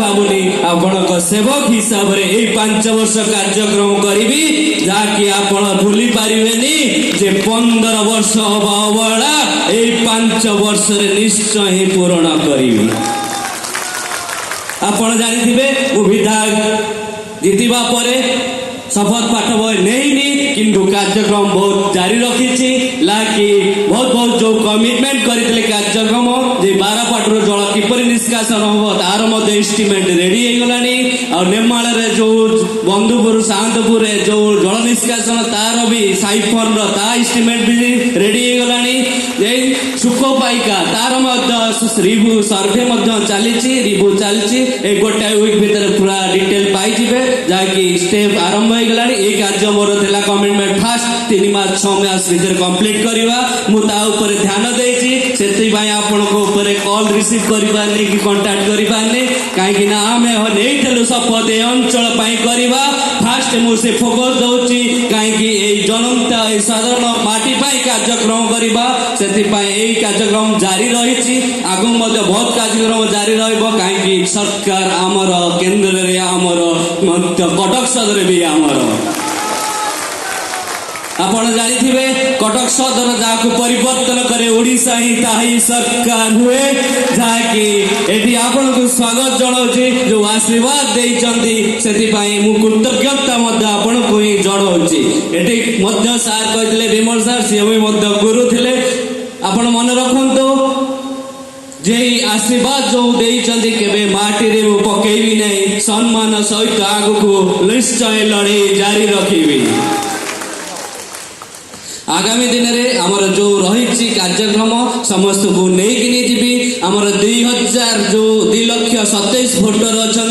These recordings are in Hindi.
बाबुनी आपणक सेवक हिसाब रे 5 वर्ष कार्यक्रम करी जहाँकि आपण भूली पारिबेनी जे 15 वर्ष अवहेला 5 वर्ष निश्चय ही पूर्ण करी। आपण जानिथिबे विधायक जीतिबा परे शपथ पाठ बही नहीं किंतु कार्यक्रम बहुत जारी रखी लाकि बहुत बहुत जो कमिटमेंट करते कार्यक्रम जे 12 पाटर जल किपर निष्कासन हम तार एस्टिमेट रेडी हो नेमाल जो बंधुपुर सातपुर जो जल निष्कासन तार भी साइफन एस्टिमेट भी रेडी हो सुखपाइका तार रिव्यू सर्वे चली रिव्यू चलती गोटे वीक भितर पूरा डिटेल पाई जहाँकि स्टेप आरंभ कार्य मोर थिला कमिटमेंट फास्ट 3 मास 6 मास भीतर कंप्लीट करवा मुता ऊपर ध्यान देछि सेति भाई आपन को ऊपर कॉल रिसीव करि पारने कि कांटेक्ट करि पारने काहे कि ना हमें नेइथलु शपथ ए अंचल पई करवा फास्ट मु से फोकस दउछि काहे कि ए जनता ए साधारण माटी पई कार्यक्रम करवा सेति पई ए कार्यक्रम जारी रहिछि आगु मध्ये बहुत कार्यक्रम जारी रहइबो काहे कि सरकार हमर केंद्र रे हमर कटक सदर भी हमर आपण जानिथिबे कटक सदर जाको परिवर्तन करे ओडिसा ही ताही सरकार हुए जाकी एठी आपण को स्वागत जणाउछि जो आशीर्वाद देइचंती सेति पई मु कृतज्ञता मध्ये आपण को ही जणाउछि। एठी मध्ये सार कहथिले विमल सार सिएम मध्ये गुरु थिले आपण मन रखंतो जे आशीर्वाद जो देइचंती केबे माटी रे पकेइबी नै सम्मान सहित आगु को निश्चय लड़ाई जारी रखिबी। आगामी दिन में आमर जो रही कार्यक्रम समस्त को नहीं जीवी आमर 2000 जो 2,27,000 भोटर अच्छा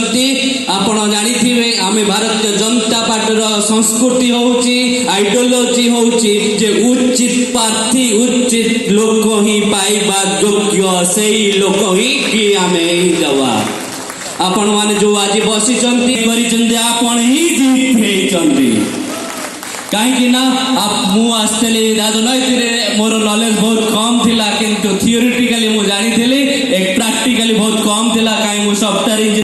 आपण जानी आम भारतीय जनता पार्टी संस्कृति होची आइडियोलॉजी होची जे उचित प्रार्थी उचित लोक ही पाइबा योग्य से लोक ही कि आम दवा आपण माने जो आज बसी आपण ही जीत कहीं मु आसली राजनैतिक मोर नॉलेज बहुत कम थिला किंतु थियोरिटिकली मु जानी एक प्रैक्टिकली बहुत कम थिला कहीं मु सॉफ्टवेयर